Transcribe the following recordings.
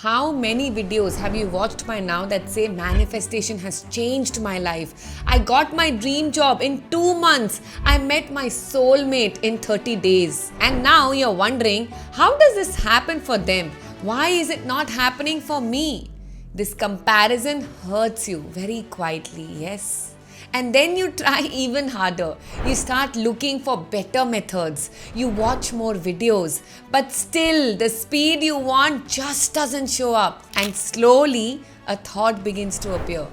How many videos have you watched by now that say manifestation has changed my life? I got my dream job in 2 months. I met my soulmate in 30 days. And now you're wondering, how does this happen for them? Why is it not happening for me? This comparison hurts you very quietly, yes? And then you try even harder. You start looking for better methods. You watch more videos. But still, the speed you want just doesn't show up. And slowly, a thought begins to appear.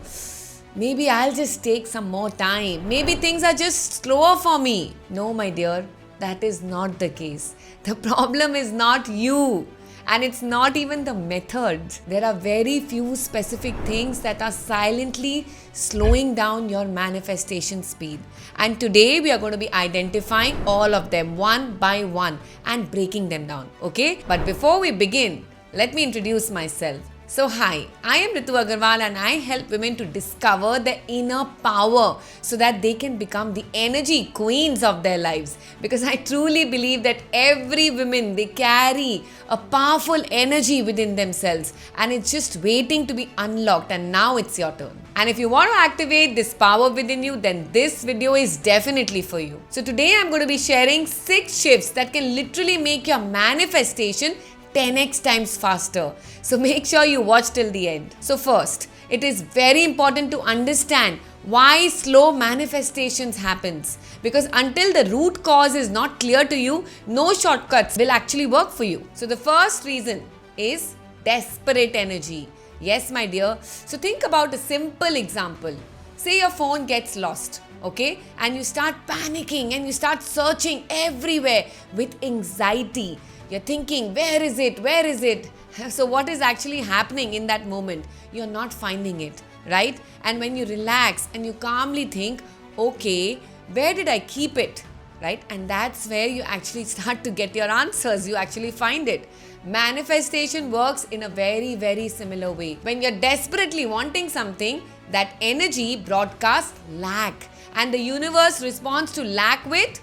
Maybe I'll just take some more time. Maybe things are just slower for me. No, my dear, that is not the case. The problem is not you. And it's not even the method. There are very few specific things that are silently slowing down your manifestation speed. And today we are going to be identifying all of them one by one and breaking them down. Okay? But before we begin, let me introduce myself. So hi, I am Ritu Agarwal and I help women to discover their inner power so that they can become the energy queens of their lives. Because I truly believe that every woman, they carry a powerful energy within themselves and it's just waiting to be unlocked, and now it's your turn. And if you want to activate this power within you, then this video is definitely for you. So today I'm going to be sharing 6 shifts that can literally make your manifestation 10x times faster. So make sure you watch till the end. So first, it is very important to understand why slow manifestations happens. Because until the root cause is not clear to you, no shortcuts will actually work for you. So the first reason is desperate energy. Yes, my dear. So think about a simple example. Say your phone gets lost. Okay, and you start panicking and you start searching everywhere with anxiety. You're thinking, where is it? Where is it? So what is actually happening in that moment? You're not finding it, right? And when you relax and you calmly think, okay, where did I keep it? Right? And that's where you actually start to get your answers. You actually find it. Manifestation works in a very, very similar way. When you're desperately wanting something, that energy broadcasts lack. And the universe responds to lack with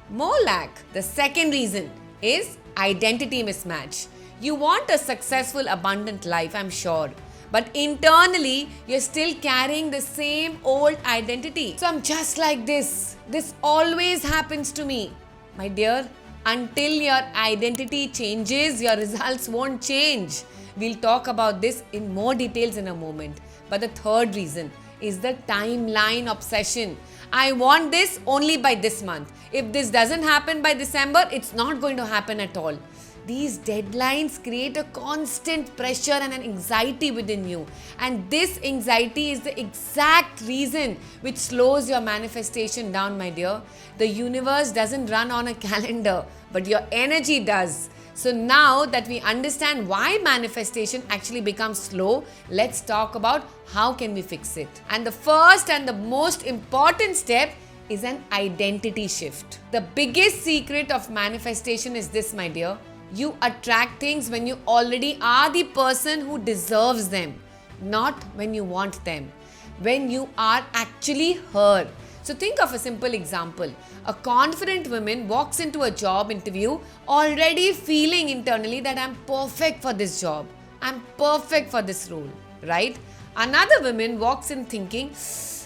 more lack. The second reason is identity mismatch. You want a successful, abundant life, I'm sure. But internally, you're still carrying the same old identity. So I'm just like this. This always happens to me. My dear, until your identity changes, your results won't change. We'll talk about this in more details in a moment. But the third reason is the timeline obsession. I want this only by this month. If this doesn't happen by December, it's not going to happen at all. These deadlines create a constant pressure and an anxiety within you. And this anxiety is the exact reason which slows your manifestation down, my dear. The universe doesn't run on a calendar, but your energy does. So now that we understand why manifestation actually becomes slow, let's talk about how can we fix it. And the first and the most important step is an identity shift. The biggest secret of manifestation is this, my dear. You attract things when you already are the person who deserves them, not when you want them. When you are actually her. So think of a simple example. A confident woman walks into a job interview already feeling internally that I'm perfect for this job. I'm perfect for this role, right? Another woman walks in thinking,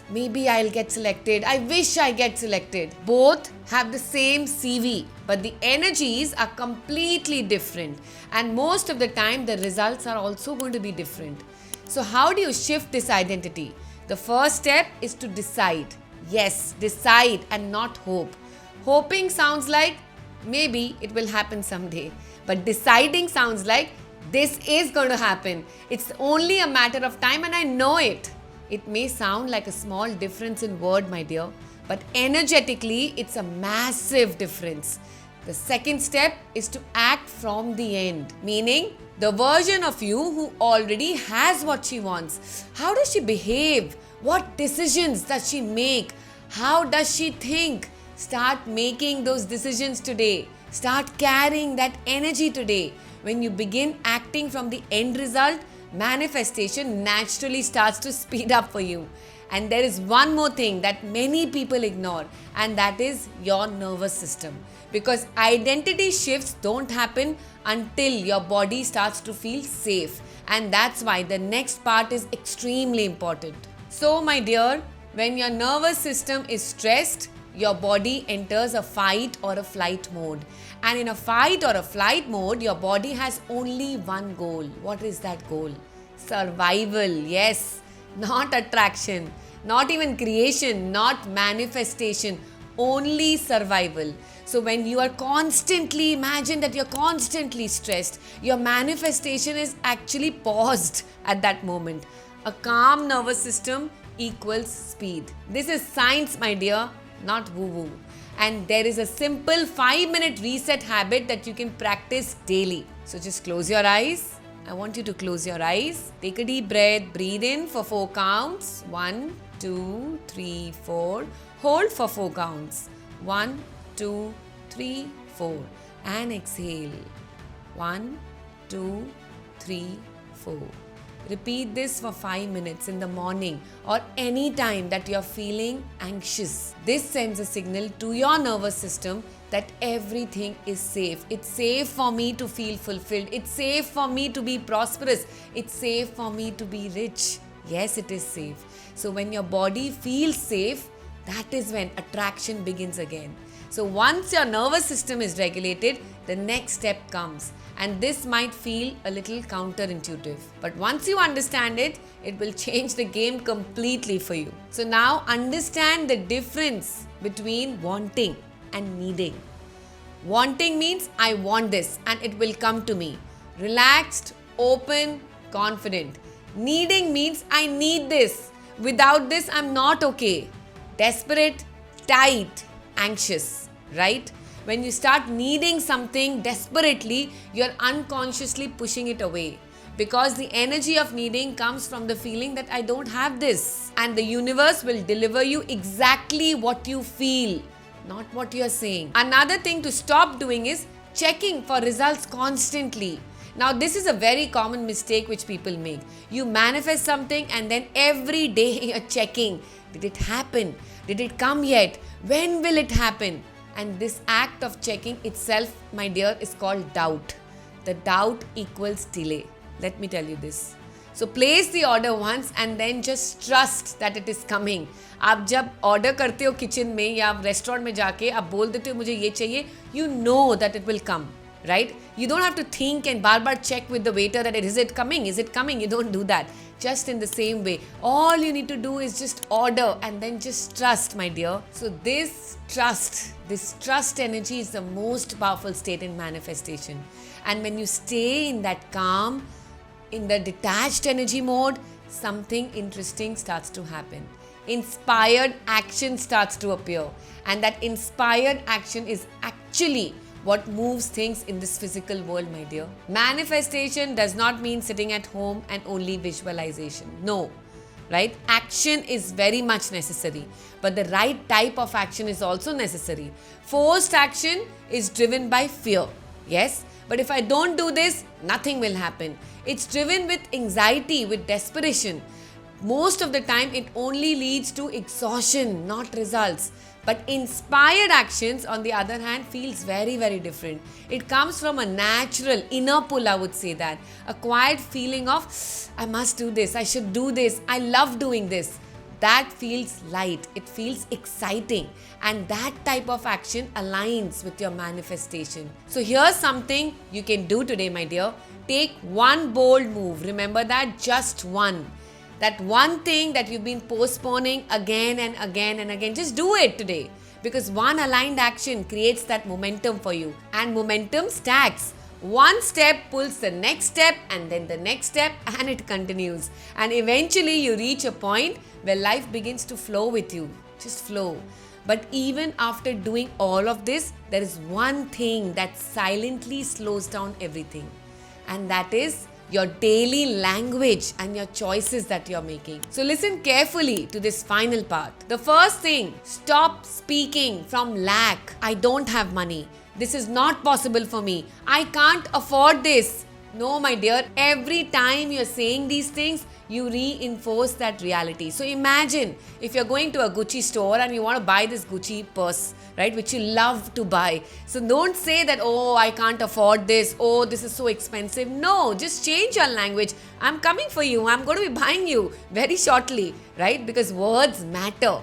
maybe I'll get selected. I wish I get selected. Both have the same CV, but the energies are completely different. And most of the time, the results are also going to be different. So how do you shift this identity? The first step is to decide. Yes, decide and not hope. Hoping sounds like maybe it will happen someday. But deciding sounds like this is going to happen. It's only a matter of time and I know it. It may sound like a small difference in word, my dear, but energetically, it's a massive difference. The second step is to act from the end, meaning the version of you who already has what she wants. How does she behave? What decisions does she make? How does she think? Start making those decisions today. Start carrying that energy today. When you begin acting from the end result, manifestation naturally starts to speed up for you. And there is one more thing that many people ignore, and that is your nervous system. Because identity shifts don't happen until your body starts to feel safe. And that's why the next part is extremely important. So, my dear, when your nervous system is stressed, your body enters a fight or a flight mode. And in a fight or a flight mode, your body has only one goal. What is that goal? Survival. Yes, not attraction, not even creation, not manifestation, only survival. So when you are constantly, imagine that you're constantly stressed, your manifestation is actually paused at that moment. A calm nervous system equals speed. This is science, my dear, not woo-woo. And there is a simple 5-minute reset habit that you can practice daily. So just close your eyes. I want you to close your eyes. Take a deep breath. Breathe in for 4 counts. 1, 2, 3, 4. Hold for 4 counts. 1, 2, 3, 4. And exhale. 1, 2, 3, 4. Repeat this for 5 minutes in the morning or any time that you are feeling anxious. This sends a signal to your nervous system that everything is safe. It's safe for me to feel fulfilled. It's safe for me to be prosperous. It's safe for me to be rich. Yes, it is safe. So when your body feels safe, that is when attraction begins again. So once your nervous system is regulated, the next step comes. And this might feel a little counterintuitive. But once you understand it, it will change the game completely for you. So now understand the difference between wanting and needing. Wanting means I want this and it will come to me. Relaxed, open, confident. Needing means I need this. Without this, I'm not okay. Desperate, tight, anxious, right? When you start needing something desperately, you're unconsciously pushing it away. Because the energy of needing comes from the feeling that I don't have this. And the universe will deliver you exactly what you feel, not what you're saying. Another thing to stop doing is checking for results constantly. Now, this is a very common mistake which people make. You manifest something and then every day you're checking. Did it happen? Did it come yet? When will it happen? And this act of checking itself, my dear, is called doubt. The doubt equals delay. Let me tell you this. So place the order once and then just trust that it is coming. आप जब order करते हो kitchen में या restaurant में जाके आप बोल देते हो मुझे ये चाहिए, you know that it will come. Right? You don't have to think and bar check with the waiter that is it coming? Is it coming? You don't do that. Just in the same way, all you need to do is just order and then just trust, my dear. So this trust energy is the most powerful state in manifestation. And when you stay in that calm, in the detached energy mode, something interesting starts to happen. Inspired action starts to appear. And that inspired action is actually what moves things in this physical world, my dear. Manifestation does not mean sitting at home and only visualization. No, right? Action is very much necessary, but the right type of action is also necessary. Forced action is driven by fear, yes? But if I don't do this, nothing will happen. It's driven with anxiety, with desperation. Most of the time, it only leads to exhaustion, not results. But inspired actions, on the other hand, feels very, very different. It comes from a natural inner pull, I would say that. A quiet feeling of, I must do this, I should do this, I love doing this. That feels light, it feels exciting. And that type of action aligns with your manifestation. So here's something you can do today, my dear. Take one bold move. Remember that, just one. That one thing that you've been postponing again and again and again, just do it today. Because one aligned action creates that momentum for you. And momentum stacks. One step pulls the next step and then the next step, and it continues. And eventually you reach a point where life begins to flow with you. Just flow. But even after doing all of this, there is one thing that silently slows down everything. And that is your daily language and your choices that you're making. So listen carefully to this final part. The first thing, stop speaking from lack. I don't have money. This is not possible for me. I can't afford this. No, my dear, every time you're saying these things, you reinforce that reality. So imagine if you're going to a Gucci store and you want to buy this Gucci purse, right, which you love to buy. So don't say that, oh, I can't afford this, oh, this is so expensive. No, just change your language. I'm coming for you. I'm going to be buying you very shortly, right? Because words matter.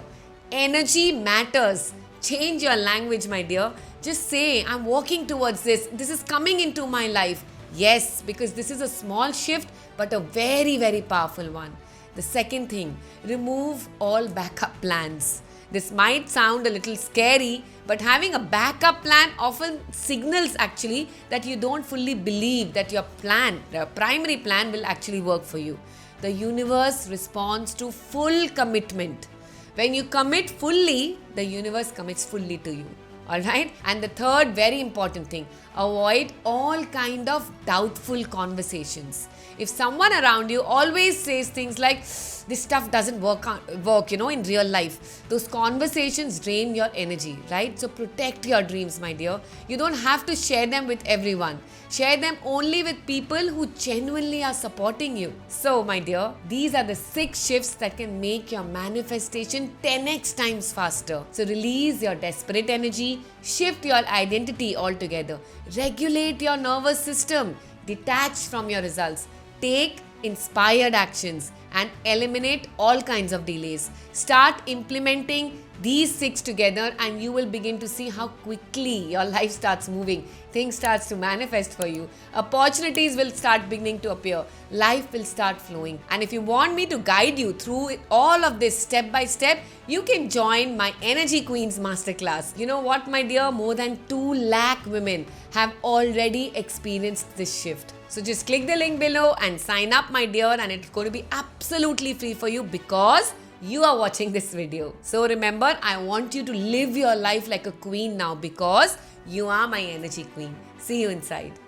Energy matters. Change your language, my dear. Just say, I'm working towards this. This is coming into my life. Yes, because this is a small shift, but a very, very powerful one. The second thing, remove all backup plans. This might sound a little scary, but having a backup plan often signals actually that you don't fully believe that your plan, your primary plan, will actually work for you. The universe responds to full commitment. When you commit fully, the universe commits fully to you. Alright? And the third very important thing, avoid all kind of doubtful conversations. If someone around you always says things like, this stuff doesn't work in real life, those conversations drain your energy, right? So protect your dreams, my dear. You don't have to share them with everyone. Share them only with people who genuinely are supporting you. So, my dear, these are the 6 shifts that can make your manifestation 10x times faster. So release your desperate energy, shift your identity altogether, regulate your nervous system, detach from your results, take inspired actions, and eliminate all kinds of delays. Start implementing these 6 together and you will begin to see how quickly your life starts moving. Things starts to manifest for you. Opportunities will start beginning to appear. Life will start flowing. And if you want me to guide you through all of this step by step, you can join my Energy Queens Masterclass. You know what, my dear? More than 2 lakh women have already experienced this shift. So just click the link below and sign up, my dear, and it's going to be absolutely free for you because you are watching this video. So remember, I want you to live your life like a queen now because you are my energy queen. See you inside.